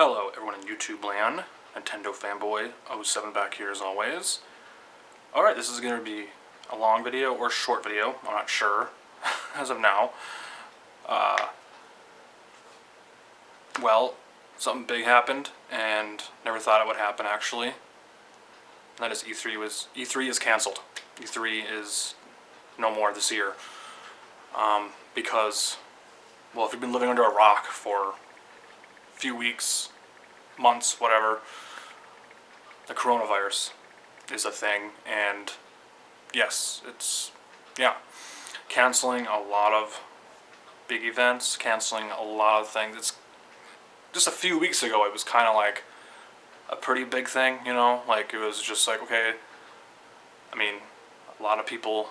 Hello everyone in YouTube land, Nintendo fanboy 07 back here as always. Alright, this is going to be a long video or short video, I'm not sure, as of now. Well, something big happened, and never thought it would happen actually. And that is E3 is cancelled. E3 is no more this year. Because, well, if you've been living under a rock for few weeks, months, whatever, the coronavirus is a thing, and yes, it's, canceling a lot of big events, canceling a lot of things. It's just a few weeks ago, it was kind of like a pretty big thing, you know, like it was just like, okay, I mean, a lot of people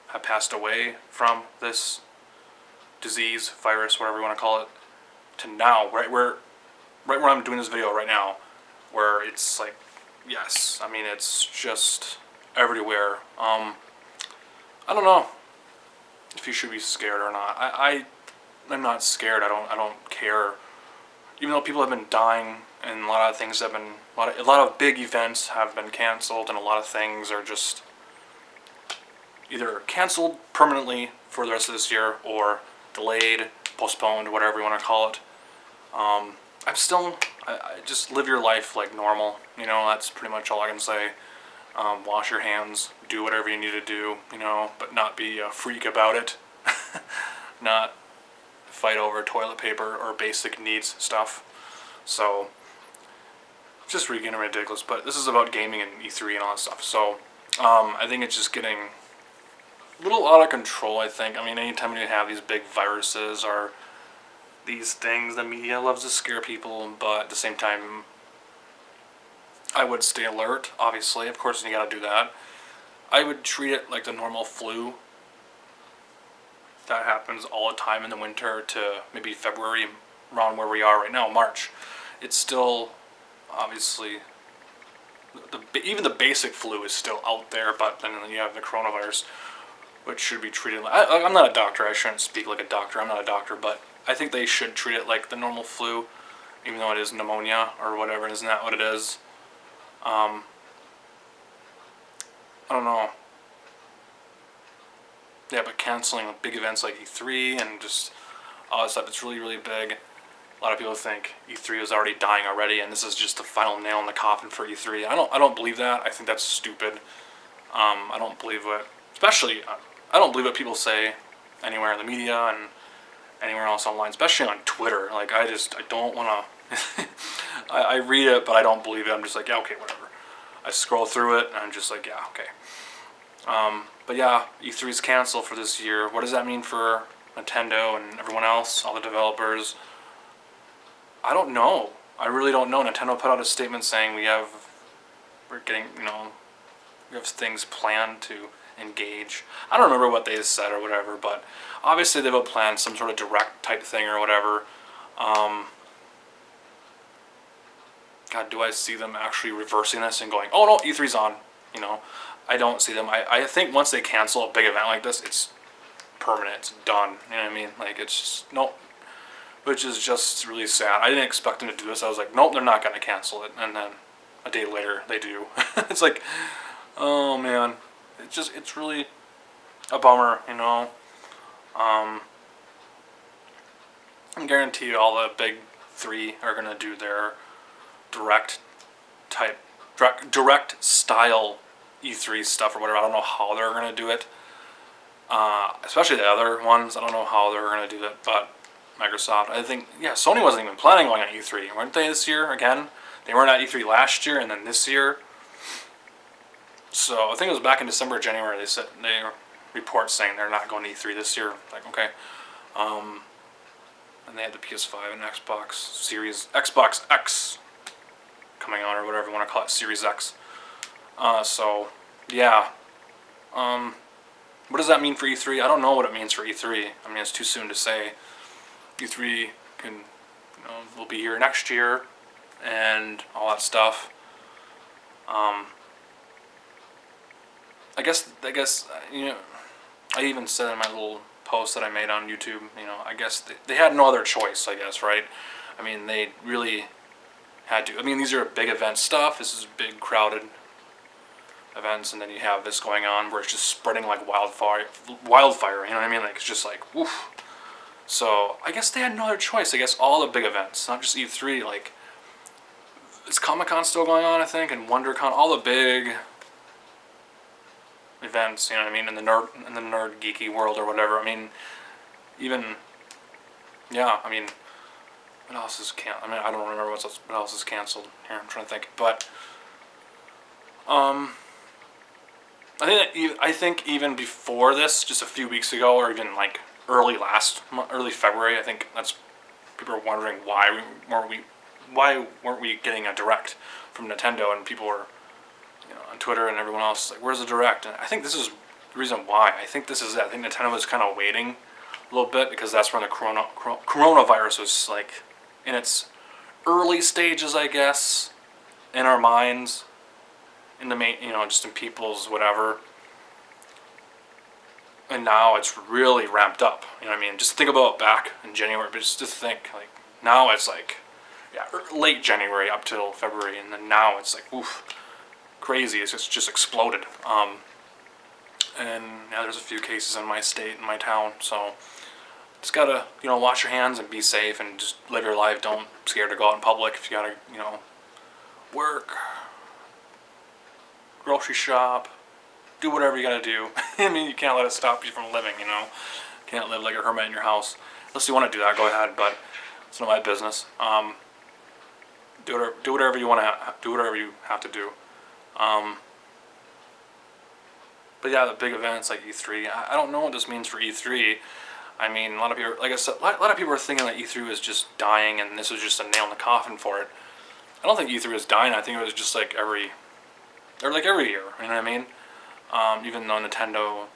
have passed away from this disease, virus, whatever you want to call it, to now, right where I'm doing this video right now, where it's like, yes, I mean, it's just everywhere. I don't know if you should be scared or not. I'm not scared. I don't care. Even though people have been dying and a lot of things have been, a lot of big events have been canceled, and a lot of things are just either canceled permanently for the rest of this year or delayed, postponed, whatever you want to call it. I just live your life like normal, you know, that's pretty much all I can say. Wash your hands, do whatever you need to do, you know, but not be a freak about it. Not fight over toilet paper or basic needs stuff. So, it's just really getting ridiculous, but this is about gaming and E3 and all that stuff. So, I think it's just getting a little out of control, I think. I mean, anytime you have these big viruses or these things, the media loves to scare people, but at the same time, I would stay alert, obviously. Of course, you gotta do that. I would treat it like the normal flu that happens all the time in the winter to maybe February, around where we are right now, March. It's still, obviously, even the basic flu is still out there, but then you have the coronavirus, which should be treated like, I'm not a doctor, I shouldn't speak like a doctor, I'm not a doctor, but I think they should treat it like the normal flu, even though it is pneumonia or whatever, isn't that what it is? I don't know. Yeah, but canceling big events like E3 and just all that stuff, it's really, really big. A lot of people think E3 is already dying already, and this is just the final nail in the coffin for E3. I don't believe that. I think that's stupid. I don't believe what, especially, I don't believe what people say anywhere in the media and anywhere else online, especially on Twitter. Like, I don't want to, I read it, but I don't believe it. I'm just like, yeah, okay, whatever. I scroll through it, and I'm just like, yeah, okay. But yeah, E3 is canceled for this year. What does that mean for Nintendo and everyone else, all the developers? I don't know. I really don't know. Nintendo put out a statement saying we're getting, you know, we have things planned to engage. I don't remember what they said or whatever, but obviously they have planned some sort of direct type thing or whatever. God, do I see them actually reversing this and going, oh no, E3's on, you know? I don't see them. I think once they cancel a big event like this, it's permanent, it's done, you know what I mean? Like, it's just, nope. Which is just really sad. I didn't expect them to do this. I was like, nope, they're not going to cancel it. And then a day later, they do. It's like, oh man. It's really a bummer, you know? I guarantee you all the big three are going to do their direct style E3 stuff or whatever. I don't know how they're going to do it. Especially the other ones. I don't know how they're going to do it, but Microsoft, I think, yeah, Sony wasn't even planning on going on E3, weren't they, this year again? They weren't at E3 last year, and then this year. So I think it was back in December or January, they report saying they're not going to E3 this year. Like, okay. And they had the PS5 and Xbox X coming on, or whatever you want to call it, Series X. So, yeah. What does that mean for E3? I don't know what it means for E3. I mean, it's too soon to say. E3 will be here next year, and all that stuff. I guess, you know, I even said in my little post that I made on YouTube, you know, I guess they had no other choice, I guess, right? I mean, they really Had to. I mean, these are big event stuff. This is big crowded events, and then you have this going on where it's just spreading like wildfire. You know what I mean? Like it's just like woof. So I guess they had no other choice. I guess all the big events, not just E3. Like is Comic-Con still going on? I think, and WonderCon, all the big events. You know what I mean? In the nerd geeky world or whatever. I mean, even yeah. I mean, what else is I mean, I don't remember what else is canceled. Here, I'm trying to think, but I think even before this, just a few weeks ago, or even like early February, I think that's people were wondering why weren't we getting a direct from Nintendo, and people were, on Twitter and everyone else like, where's the direct? And I think this is the reason why. I think this is it. I think Nintendo was kind of waiting a little bit because that's when the coronavirus was like in its early stages, I guess, in our minds, in the main, just in people's whatever. And now it's really ramped up. You know what I mean? Just think about back in January, but just to think like now it's like, late January up till February, and then now it's like, oof, crazy. It's just exploded. And there's a few cases in my state, in my town, so just gotta, wash your hands and be safe and just live your life. Don't scared to go out in public if you gotta, work, grocery shop, do whatever you gotta do. I mean, you can't let it stop you from living, Can't live like a hermit in your house. Unless you want to do that, go ahead, but it's not my business. Do whatever you want to do, whatever you have to do. But yeah, the big events like E3, I don't know what this means for E3. I mean, a lot of people, like I said, a lot of people are thinking that E3 was just dying and this was just a nail in the coffin for it. I don't think E3 was dying. I think it was just like every year. You know what I mean? Even though Nintendo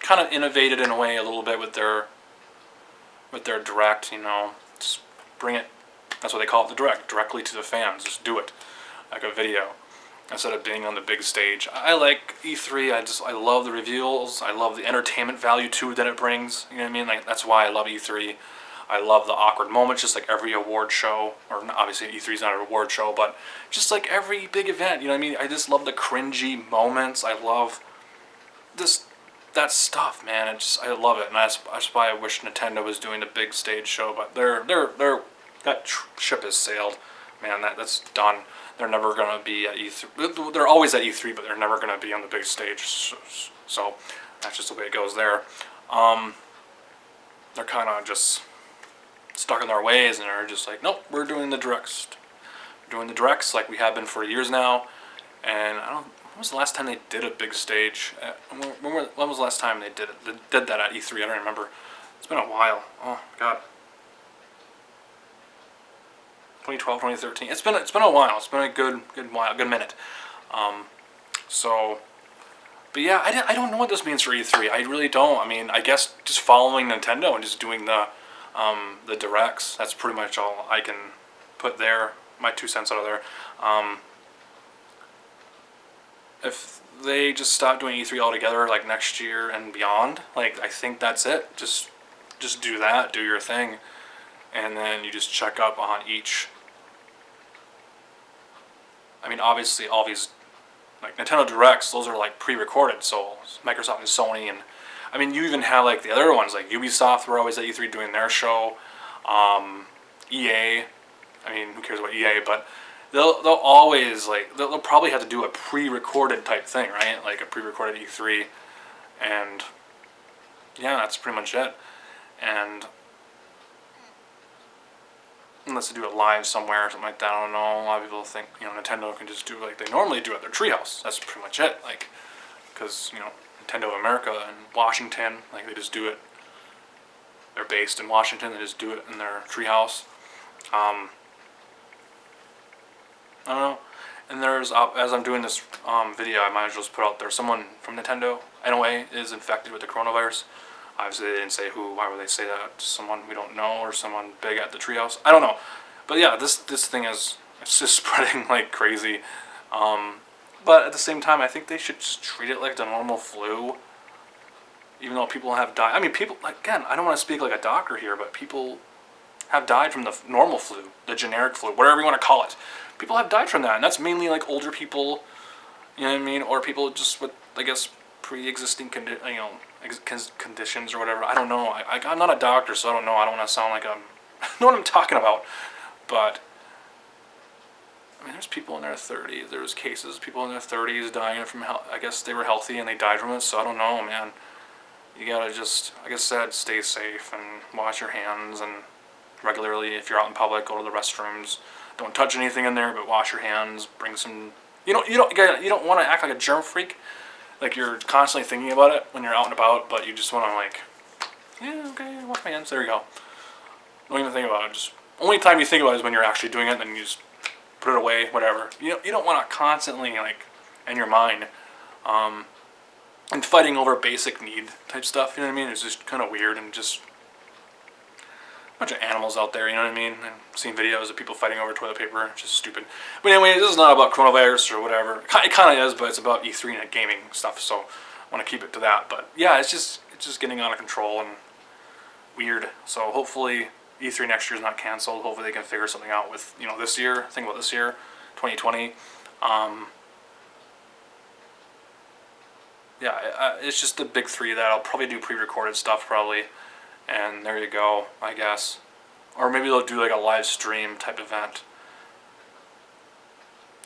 kind of innovated in a way a little bit with their direct, just bring it. That's what they call it, the direct, directly to the fans. Just do it, like a video, instead of being on the big stage. I like E3. I love the reveals. I love the entertainment value too that it brings. You know what I mean? Like that's why I love E3. I love the awkward moments, just like every award show, or obviously E3 is not an award show, but just like every big event. You know what I mean? I just love the cringy moments. I love that stuff, man. I love it, and that's why I wish Nintendo was doing the big stage show. But that ship has sailed, man. That's done. They're never gonna be at E3. They're always at E3, but they're never gonna be on the big stage. So that's just the way it goes there. They're kind of just stuck in their ways, and they're just like, nope, we're doing the directs. We're doing the directs like we have been for years now. And when was the last time they did a big stage? When was the last time they did it? They did that at E3. I don't remember. It's been a while. Oh God. 2012, 2013. It's been a while. It's been a good while, good minute. But yeah, I don't know what this means for E3. I really don't. I mean, I guess just following Nintendo and just doing the directs. That's pretty much all I can put there. My 2 cents out of there. If they just stop doing E3 altogether, like next year and beyond, like I think that's it. Just do that. Do your thing, and then you just check up on each. I mean, obviously, all these, like, Nintendo Directs, those are, like, pre-recorded, so Microsoft and Sony, and, I mean, you even have, like, the other ones, like, Ubisoft were always at E3 doing their show, EA, I mean, who cares about EA, but they'll always, like, they'll probably have to do a pre-recorded type thing, right, like, a pre-recorded E3, and, yeah, that's pretty much it, and unless they do it live somewhere or something like that, I don't know. A lot of people think, Nintendo can just do like they normally do at their Treehouse. That's pretty much it. Like, because, Nintendo of America and Washington, like they just do it. They're based in Washington. They just do it in their Treehouse. I don't know. And there's, as I'm doing this video, I might as well just put out there, someone from Nintendo, NOA, is infected with the coronavirus. Obviously, they didn't say who. Why would they say that? Someone we don't know or someone big at the Treehouse? I don't know. But yeah, this thing it's just spreading like crazy. But at the same time, I think they should just treat it like the normal flu. Even though people have died. I mean, people, again, I don't want to speak like a doctor here, but people have died from the normal flu, the generic flu, whatever you want to call it. People have died from that, and that's mainly like older people, you know what I mean, or people just with, I guess, pre-existing conditions or whatever. I don't know. I'm not a doctor, so I don't know. I don't want to sound like I'm know what I'm talking about, but I mean, there's people in their 30s. There was cases of people in their 30s dying from I guess they were healthy and they died from it. So I don't know, man. You gotta just, like I said, stay safe and wash your hands, and regularly, if you're out in public, go to the restrooms. Don't touch anything in there, but wash your hands. Bring some. You don't want to act like a germ freak, like you're constantly thinking about it when you're out and about, but you just want to like, yeah, okay, wash my hands. There you go. Don't even think about it. Just only time you think about it is when you're actually doing it, and then you just put it away, whatever. You don't want to constantly like in your mind, and fighting over basic need type stuff. You know what I mean? It's just kind of weird, and just a bunch of animals out there. You know what I mean? And seeing videos of people fighting over toilet paper, just stupid. But anyway, this is not about coronavirus or whatever. It kind of is, but it's about E3 and gaming stuff. So I want to keep it to that. But yeah, it's just getting out of control and weird. So hopefully E3 next year is not canceled. Hopefully they can figure something out with this year. Think about this year, 2020. Yeah, it's just the big three that I'll probably do pre-recorded stuff probably, and there you go, I guess. Or maybe they'll do like a live stream type event.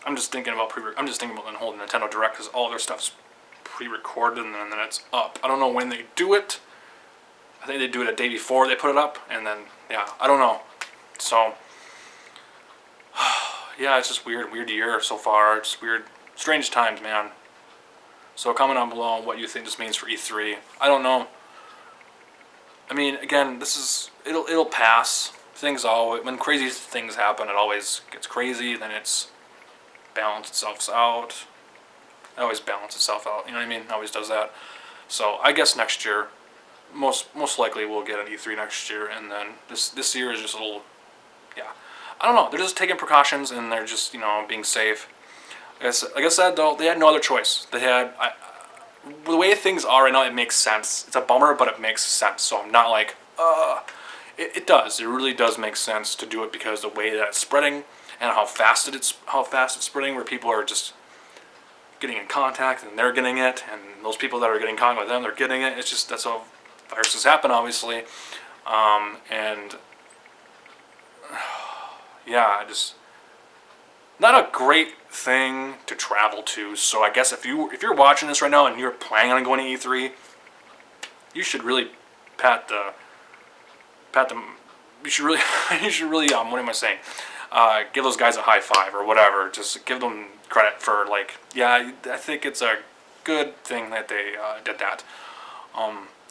I'm just thinking about them holding Nintendo Direct, because all their stuff's pre-recorded and then it's up. I don't know when they do it. I think they do it a day before they put it up, and then yeah, I don't know. So yeah, it's just weird year so far. It's weird, strange times, man. So comment down below on what you think this means for E3. I don't know. I mean, again, it'll pass. When crazy things happen, it always gets crazy. Then it's balanced itself out. It always balances itself out. You know what I mean? It always does that. So I guess next year, most likely we'll get an E3 next year, and then this year is just a little, yeah. I don't know. They're just taking precautions, and they're just being safe. Like I said, though, they had no other choice. They had, the way things are right now, it makes sense. It's a bummer, but it makes sense. So I'm not like, it does. It really does make sense to do it, because the way that it's spreading and how fast it's spreading, where people are just getting in contact and they're getting it, and those people that are getting in contact with them, they're getting it. It's just, that's how viruses happen, obviously. And yeah, just not a great thing to travel to. So I guess if you're watching this right now and you're planning on going to E3, you should really you should really what am I saying? Give those guys a high five or whatever. Just give them credit for, like, yeah, I think it's a good thing that they did that.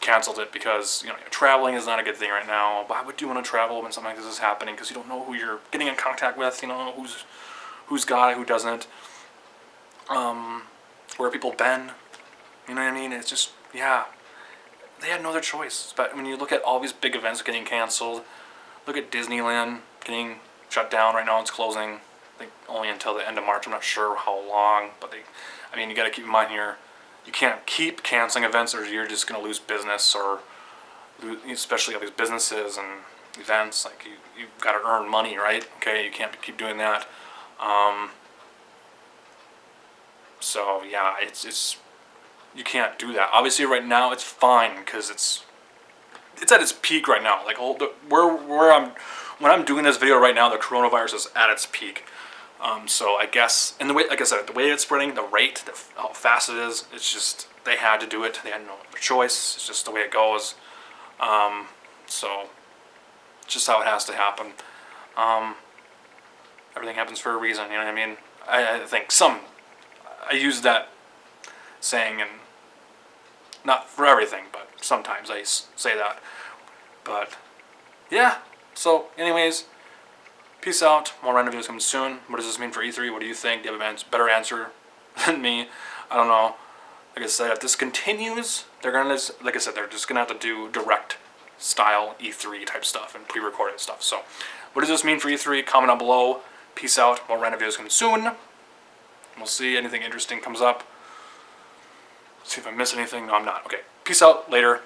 Canceled it, because traveling is not a good thing right now. Why would you want to travel when something like this is happening? Because you don't know who you're getting in contact with. Who's got it, who doesn't. Where people been. You know what I mean? It's just, yeah. They had no other choice. But when you look at all these big events getting canceled, look at Disneyland getting shut down right now. It's closing, I think, only until the end of March. I'm not sure how long, but you got to keep in mind here, you can't keep canceling events, or you're just going to lose business, or especially all these businesses and events. Like, you've got to earn money, right? Okay, you can't keep doing that. So yeah, it's you can't do that. Obviously, right now it's fine, because it's at its peak right now. Like, when I'm doing this video right now, the coronavirus is at its peak. So I guess, and the way, like I said, the way it's spreading, the rate, how fast it is, it's just, they had to do it. They had no other choice. It's just the way it goes. So it's just how it has to happen. Everything happens for a reason, you know what I mean? I think I use that saying, and not for everything, but sometimes I say that. But yeah, so anyways, peace out. More random videos coming soon. What does this mean for E3? What do you think? Do you have a better answer than me? I don't know. Like I said, if this continues, they're just gonna have to do direct style E3 type stuff and pre-recorded stuff. So what does this mean for E3? Comment down below. Peace out. More random videos coming soon. We'll see. Anything interesting comes up. See if I miss anything. No, I'm not. Okay. Peace out. Later.